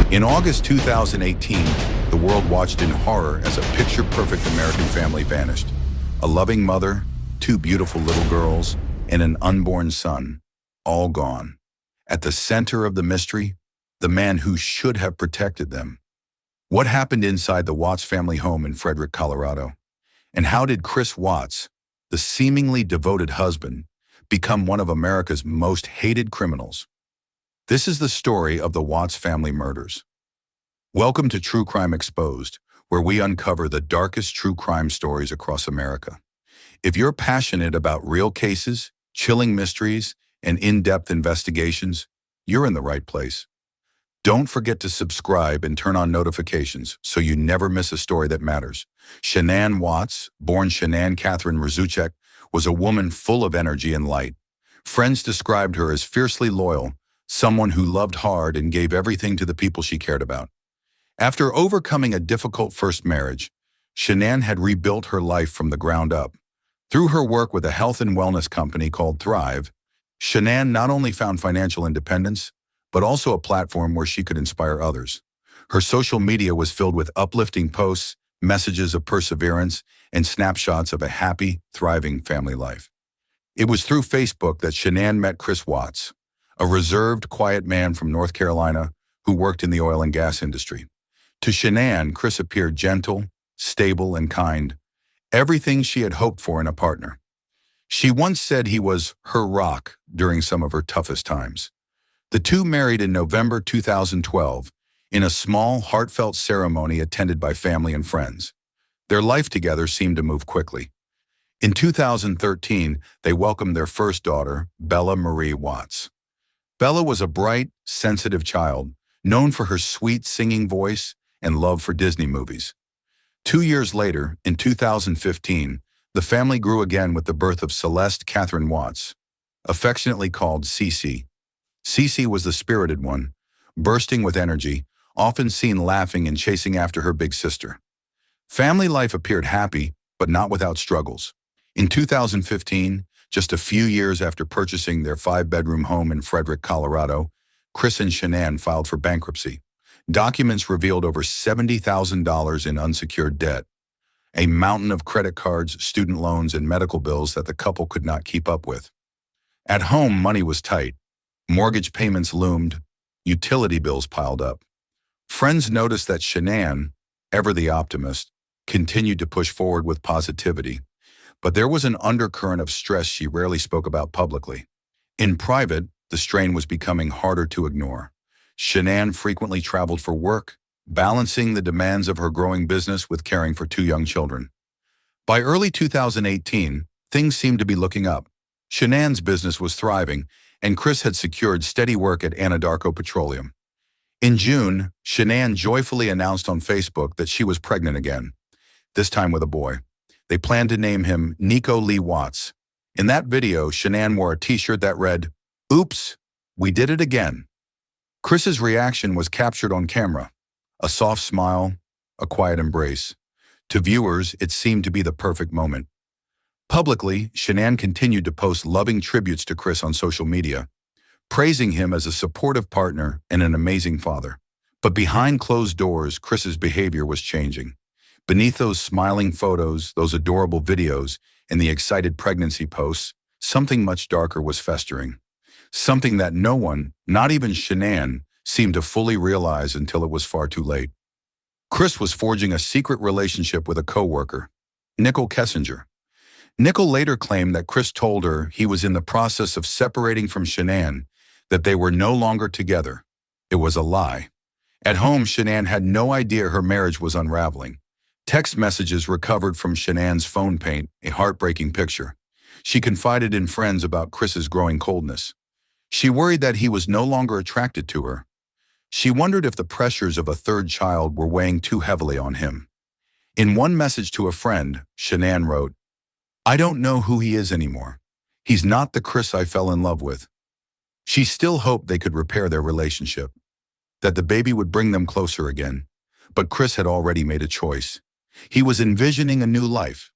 In August 2018, the world watched in horror as a picture-perfect American family vanished. A loving mother, two beautiful little girls, and an unborn son, all gone. At the center of the mystery, the man who should have protected them. What happened inside the Watts family home in Frederick, Colorado? And how did Chris Watts, the seemingly devoted husband, become one of America's most hated criminals? This is the story of the Watts family murders. Welcome to True Crime Exposed, where we uncover the darkest true crime stories across America. If you're passionate about real cases, chilling mysteries, and in-depth investigations, you're in the right place. Don't forget to subscribe and turn on notifications so you never miss a story that matters. Shanann Watts, born Shanann Catherine Rzucek, was a woman full of energy and light. Friends described her as fiercely loyal, someone who loved hard and gave everything to the people she cared about. After overcoming a difficult first marriage, Shanann had rebuilt her life from the ground up. Through her work with a health and wellness company called Thrive, Shanann not only found financial independence, but also a platform where she could inspire others. Her social media was filled with uplifting posts, messages of perseverance, and snapshots of a happy, thriving family life. It was through Facebook that Shanann met Chris Watts, a reserved, quiet man from North Carolina who worked in the oil and gas industry. To Shanann, Chris appeared gentle, stable, and kind, everything she had hoped for in a partner. She once said he was her rock during some of her toughest times. The two married in November 2012 in a small, heartfelt ceremony attended by family and friends. Their life together seemed to move quickly. In 2013, they welcomed their first daughter, Bella Marie Watts. Bella was a bright, sensitive child, known for her sweet singing voice and love for Disney movies. 2 years later, in 2015, the family grew again with the birth of Celeste Catherine Watts, affectionately called Cece. Cece was the spirited one, bursting with energy, often seen laughing and chasing after her big sister. Family life appeared happy, but not without struggles. In 2015, just a few years after purchasing their 5-bedroom home in Frederick, Colorado, Chris and Shanann filed for bankruptcy. Documents revealed over $70,000 in unsecured debt, a mountain of credit cards, student loans, and medical bills that the couple could not keep up with. At home, money was tight. Mortgage payments loomed, utility bills piled up. Friends noticed that Shanann, ever the optimist, continued to push forward with positivity. But there was an undercurrent of stress she rarely spoke about publicly. In private, the strain was becoming harder to ignore. Shanann frequently traveled for work, balancing the demands of her growing business with caring for 2 young children. By early 2018, things seemed to be looking up. Shanann's business was thriving, and Chris had secured steady work at Anadarko Petroleum. In June, Shanann joyfully announced on Facebook that she was pregnant again, this time with a boy. They planned to name him Nico Lee Watts. In that video, Shanann wore a t-shirt that read, "Oops, we did it again." Chris's reaction was captured on camera. A soft smile, a quiet embrace. To viewers, it seemed to be the perfect moment. Publicly, Shanann continued to post loving tributes to Chris on social media, praising him as a supportive partner and an amazing father. But behind closed doors, Chris's behavior was changing. Beneath those smiling photos, those adorable videos, and the excited pregnancy posts, something much darker was festering. Something that no one, not even Shanann, seemed to fully realize until it was far too late. Chris was forging a secret relationship with a coworker, Nicole Kessinger. Nicole later claimed that Chris told her he was in the process of separating from Shanann, that they were no longer together. It was a lie. At home, Shanann had no idea her marriage was unraveling. Text messages recovered from Shanann's phone paint a heartbreaking picture. She confided in friends about Chris's growing coldness. She worried that he was no longer attracted to her. She wondered if the pressures of a third child were weighing too heavily on him. In one message to a friend, Shanann wrote, "I don't know who he is anymore. He's not the Chris I fell in love with." She still hoped they could repair their relationship, that the baby would bring them closer again. But Chris had already made a choice. He was envisioning a new life,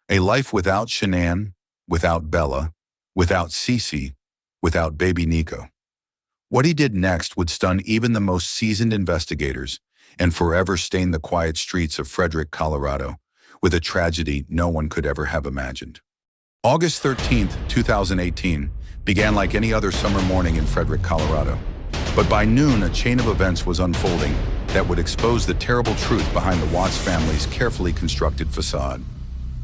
a life without Shanann, without Bella, without Cece, without baby Nico. What he did next would stun even the most seasoned investigators and forever stain the quiet streets of Frederick, Colorado, with a tragedy no one could ever have imagined. August 13th, 2018, began like any other summer morning in Frederick, Colorado. But by noon, a chain of events was unfolding that would expose the terrible truth behind the Watts family's carefully constructed facade.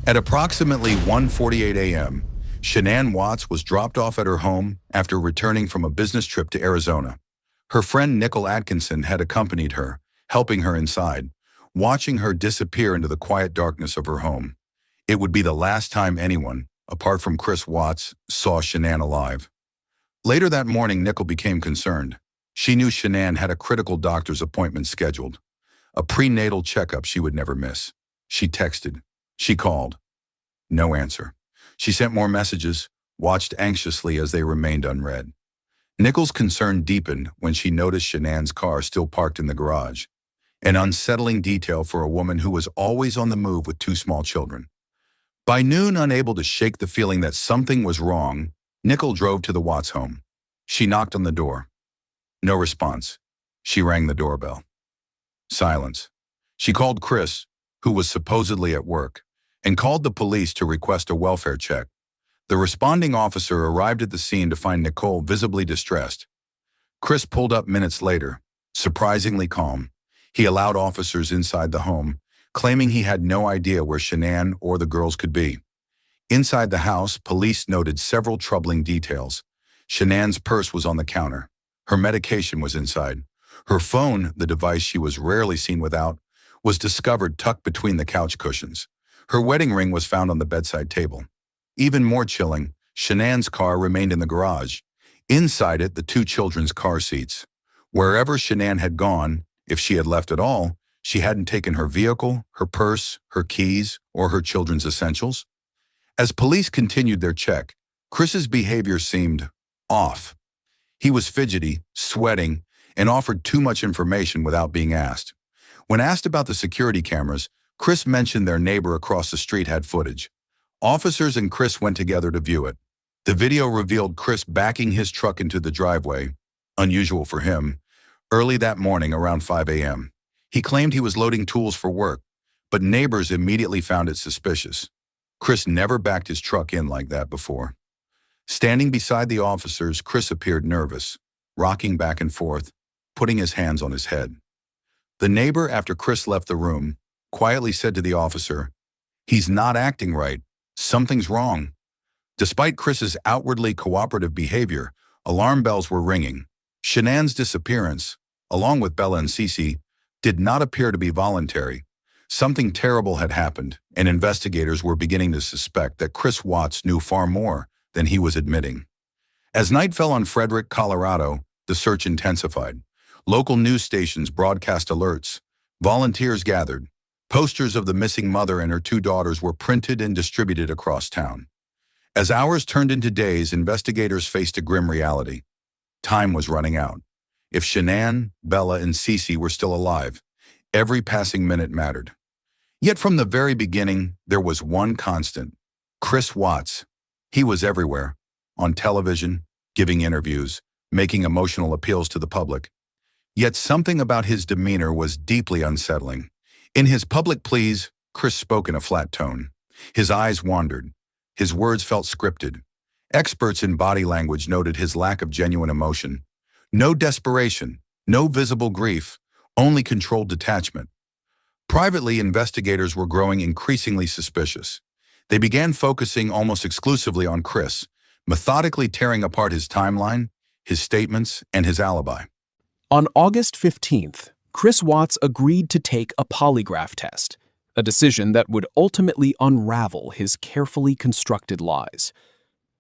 At approximately 1:48 a.m., Shanann Watts was dropped off at her home after returning from a business trip to Arizona. Her friend Nicole Atkinson had accompanied her, helping her inside, watching her disappear into the quiet darkness of her home. It would be the last time anyone, apart from Chris Watts, saw Shanann alive. Later that morning, Nicole became concerned. She knew Shanann had a critical doctor's appointment scheduled, a prenatal checkup she would never miss. She texted. She called. No answer. She sent more messages, watched anxiously as they remained unread. Nicole's concern deepened when she noticed Shanann's car still parked in the garage, an unsettling detail for a woman who was always on the move with two small children. By noon, unable to shake the feeling that something was wrong, Nicole drove to the Watts home. She knocked on the door. No response. She rang the doorbell. Silence. She called Chris, who was supposedly at work, and called the police to request a welfare check. The responding officer arrived at the scene to find Nicole visibly distressed. Chris pulled up minutes later, surprisingly calm. He allowed officers inside the home, claiming he had no idea where Shanann or the girls could be. Inside the house, police noted several troubling details. Shanann's purse was on the counter. Her medication was inside. Her phone, the device she was rarely seen without, was discovered tucked between the couch cushions. Her wedding ring was found on the bedside table. Even more chilling, Shanann's car remained in the garage. Inside it, the two children's car seats. Wherever Shanann had gone, if she had left at all, she hadn't taken her vehicle, her purse, her keys, or her children's essentials. As police continued their check, Chris's behavior seemed off. He was fidgety, sweating, and offered too much information without being asked. When asked about the security cameras, Chris mentioned their neighbor across the street had footage. Officers and Chris went together to view it. The video revealed Chris backing his truck into the driveway, unusual for him, early that morning around 5 a.m. He claimed he was loading tools for work, but neighbors immediately found it suspicious. Chris never backed his truck in like that before. Standing beside the officers, Chris appeared nervous, rocking back and forth, putting his hands on his head. The neighbor, after Chris left the room, quietly said to the officer, "He's not acting right. Something's wrong." Despite Chris's outwardly cooperative behavior, alarm bells were ringing. Shanann's disappearance, along with Bella and Cece, did not appear to be voluntary. Something terrible had happened, and investigators were beginning to suspect that Chris Watts knew far more than he was admitting. As night fell on Frederick, Colorado, the search intensified. Local news stations broadcast alerts. Volunteers gathered. Posters of the missing mother and her two daughters were printed and distributed across town. As hours turned into days, investigators faced a grim reality. Time was running out. If Shanann, Bella, and Cece were still alive, every passing minute mattered. Yet from the very beginning, there was one constant: Chris Watts. He was everywhere, on television, giving interviews, making emotional appeals to the public. Yet something about his demeanor was deeply unsettling. In his public pleas, Chris spoke in a flat tone. His eyes wandered. His words felt scripted. Experts in body language noted his lack of genuine emotion. No desperation, no visible grief, only controlled detachment. Privately, investigators were growing increasingly suspicious. They began focusing almost exclusively on Chris, methodically tearing apart his timeline, his statements, and his alibi. On August 15th, Chris Watts agreed to take a polygraph test, a decision that would ultimately unravel his carefully constructed lies.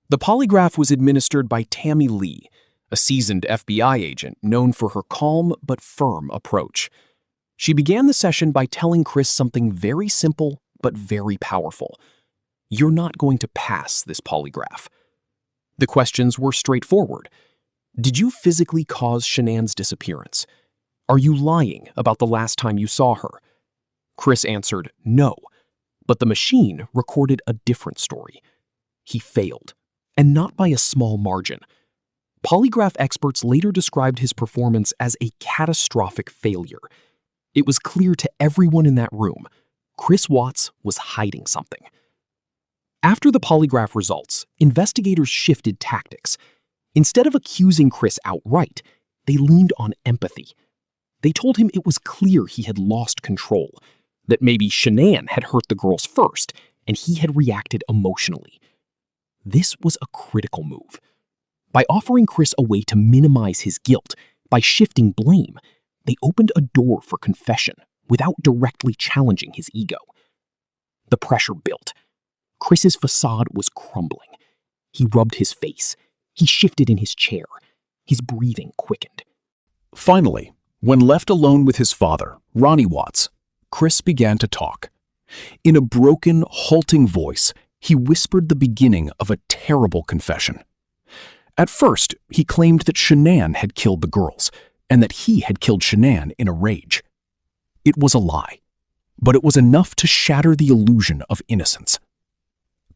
The polygraph was administered by Tammy Lee, a seasoned FBI agent known for her calm but firm approach. She began the session by telling Chris something very simple but very powerful. "You're not going to pass this polygraph." The questions were straightforward. Did you physically cause Shanann's disappearance? Are you lying about the last time you saw her? Chris answered no, but the machine recorded a different story. He failed, and not by a small margin. Polygraph experts later described his performance as a catastrophic failure. It was clear to everyone in that room, Chris Watts was hiding something. After the polygraph results, investigators shifted tactics. Instead of accusing Chris outright, they leaned on empathy. They told him it was clear he had lost control, that maybe Shanann had hurt the girls first, and he had reacted emotionally. This was a critical move. By offering Chris a way to minimize his guilt, by shifting blame, they opened a door for confession without directly challenging his ego. The pressure built. Chris's facade was crumbling. He rubbed his face. He shifted in his chair. His breathing quickened. Finally, when left alone with his father, Ronnie Watts, Chris began to talk. In a broken, halting voice, he whispered the beginning of a terrible confession. At first, he claimed that Shanann had killed the girls, and that he had killed Shanann in a rage. It was a lie, but it was enough to shatter the illusion of innocence.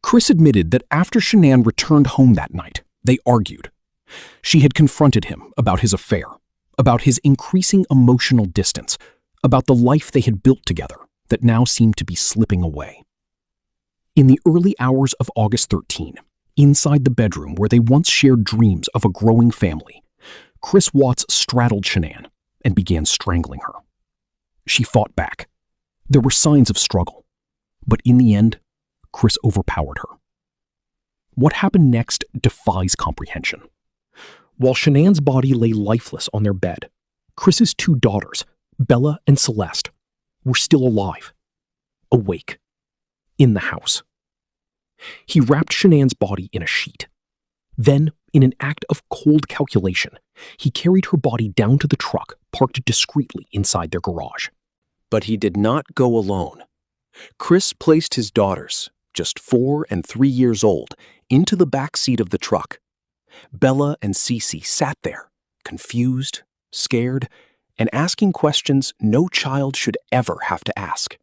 Chris admitted that after Shanann returned home that night, they argued. She had confronted him about his affair, about his increasing emotional distance, about the life they had built together that now seemed to be slipping away. In the early hours of August 13, inside the bedroom where they once shared dreams of a growing family, Chris Watts straddled Shanann and began strangling her. She fought back. There were signs of struggle, but in the end, Chris overpowered her. What happened next defies comprehension. While Shanann's body lay lifeless on their bed, Chris's two daughters, Bella and Celeste, were still alive, awake, in the house. He wrapped Shanann's body in a sheet. Then, in an act of cold calculation, he carried her body down to the truck parked discreetly inside their garage. But he did not go alone. Chris placed his daughters, just 4 and 3 years old, into the back seat of the truck. Bella and Cece sat there, confused, scared, and asking questions no child should ever have to ask.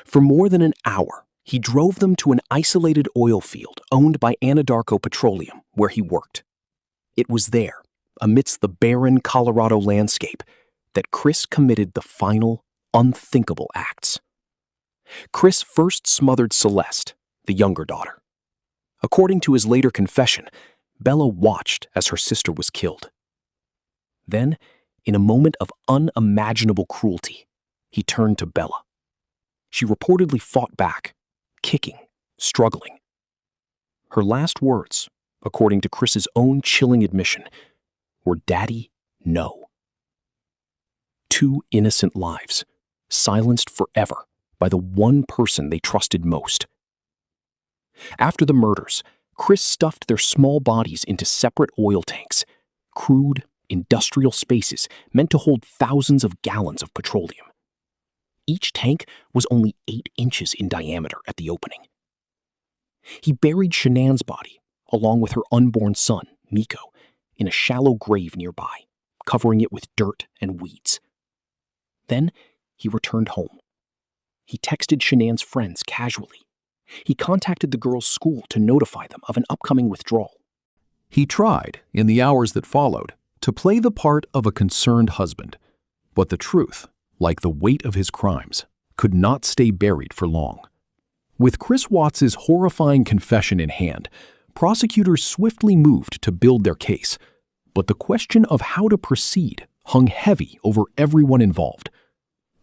For more than an hour, he drove them to an isolated oil field owned by Anadarko Petroleum, where he worked. It was there, amidst the barren Colorado landscape, that Chris committed the final, unthinkable acts. Chris first smothered Celeste, the younger daughter. According to his later confession, Bella watched as her sister was killed. Then, in a moment of unimaginable cruelty, he turned to Bella. She reportedly fought back, kicking, struggling. Her last words, according to Chris's own chilling admission, were, "Daddy, no." 2 innocent lives, silenced forever by the one person they trusted most. After the murders, Chris stuffed their small bodies into separate oil tanks, crude, industrial spaces meant to hold thousands of gallons of petroleum. Each tank was only 8 inches in diameter at the opening. He buried Shanann's body, along with her unborn son, Nico, in a shallow grave nearby, covering it with dirt and weeds. Then he returned home. He texted Shanann's friends casually. He contacted the girls' school to notify them of an upcoming withdrawal. He tried, in the hours that followed, to play the part of a concerned husband, but the truth, like the weight of his crimes, could not stay buried for long. With Chris Watts's horrifying confession in hand, prosecutors swiftly moved to build their case, but the question of how to proceed hung heavy over everyone involved.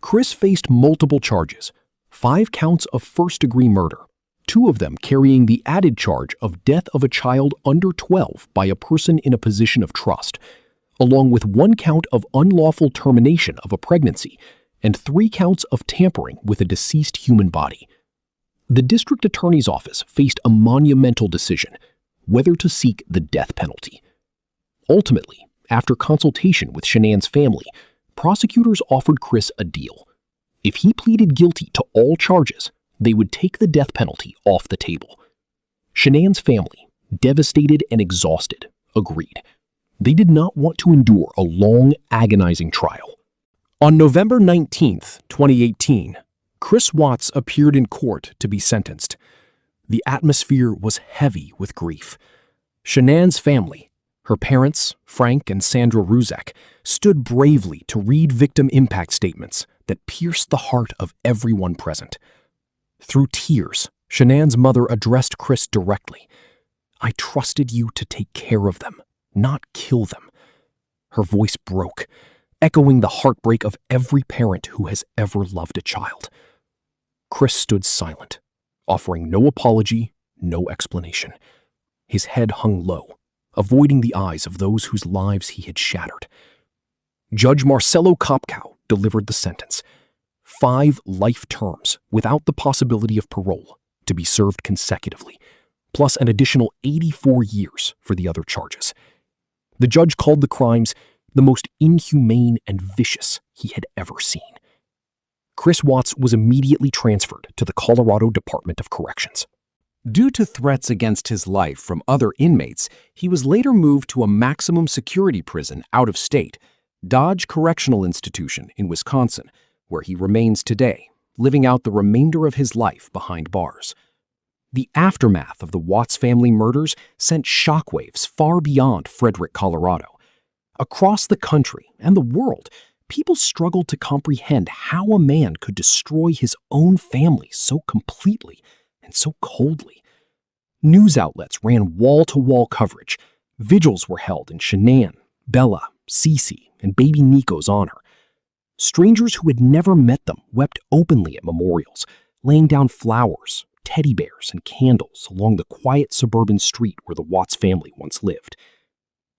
Chris faced multiple charges, 5 counts of first-degree murder, 2 of them carrying the added charge of death of a child under 12 by a person in a position of trust, along with 1 count of unlawful termination of a pregnancy and 3 counts of tampering with a deceased human body. The district attorney's office faced a monumental decision, whether to seek the death penalty. Ultimately, after consultation with Shanann's family, prosecutors offered Chris a deal. If he pleaded guilty to all charges, they would take the death penalty off the table. Shanann's family, devastated and exhausted, agreed. They did not want to endure a long, agonizing trial. On November 19, 2018, Chris Watts appeared in court to be sentenced. The atmosphere was heavy with grief. Shanann's family, Her parents, Frank and Sandra Ruzek, stood bravely to read victim impact statements that pierced the heart of everyone present. Through tears, Shanann's mother addressed Chris directly. "I trusted you to take care of them, not kill them." Her voice broke, echoing the heartbreak of every parent who has ever loved a child. Chris stood silent, offering no apology, no explanation. His head hung low, avoiding the eyes of those whose lives he had shattered. Judge Marcelo Kopkow delivered the sentence: 5 life terms without the possibility of parole to be served consecutively, plus an additional 84 years for the other charges. The judge called the crimes the most inhumane and vicious he had ever seen. Chris Watts was immediately transferred to the Colorado Department of Corrections. Due to threats against his life from other inmates, he was later moved to a maximum security prison out of state, Dodge Correctional Institution in Wisconsin, where he remains today, living out the remainder of his life behind bars. The aftermath of the Watts family murders sent shockwaves far beyond Frederick, Colorado. Across the country and the world, people struggled to comprehend how a man could destroy his own family so completely and so coldly. News outlets ran wall-to-wall coverage. Vigils were held in Shanann, Bella, Cece, and baby Nico's honor. Strangers who had never met them wept openly at memorials, laying down flowers, teddy bears, and candles along the quiet suburban street where the Watts family once lived.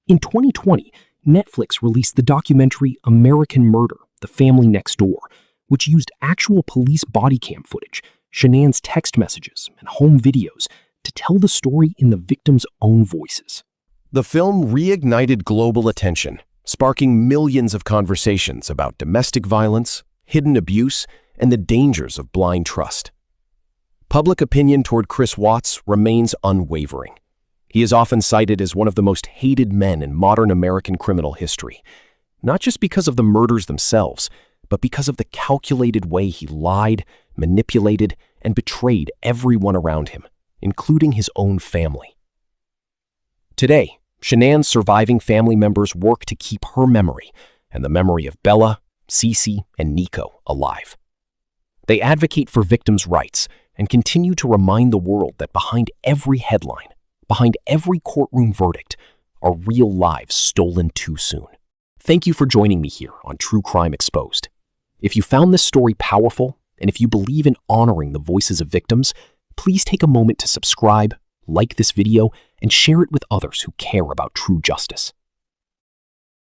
In 2020, Netflix released the documentary American Murder: The Family Next Door, which used actual police body cam footage, Shanann's text messages, and home videos to tell the story in the victims' own voices. The film reignited global attention, sparking millions of conversations about domestic violence, hidden abuse, and the dangers of blind trust. Public opinion toward Chris Watts remains unwavering. He is often cited as one of the most hated men in modern American criminal history, not just because of the murders themselves, but because of the calculated way he lied, manipulated, and betrayed everyone around him, including his own family. Today, Shanann's surviving family members work to keep her memory and the memory of Bella, Cece, and Nico alive. They advocate for victims' rights and continue to remind the world that behind every headline, behind every courtroom verdict, are real lives stolen too soon. Thank you for joining me here on True Crime Exposed. If you found this story powerful, and if you believe in honoring the voices of victims, please take a moment to subscribe, like this video, and share it with others who care about true justice.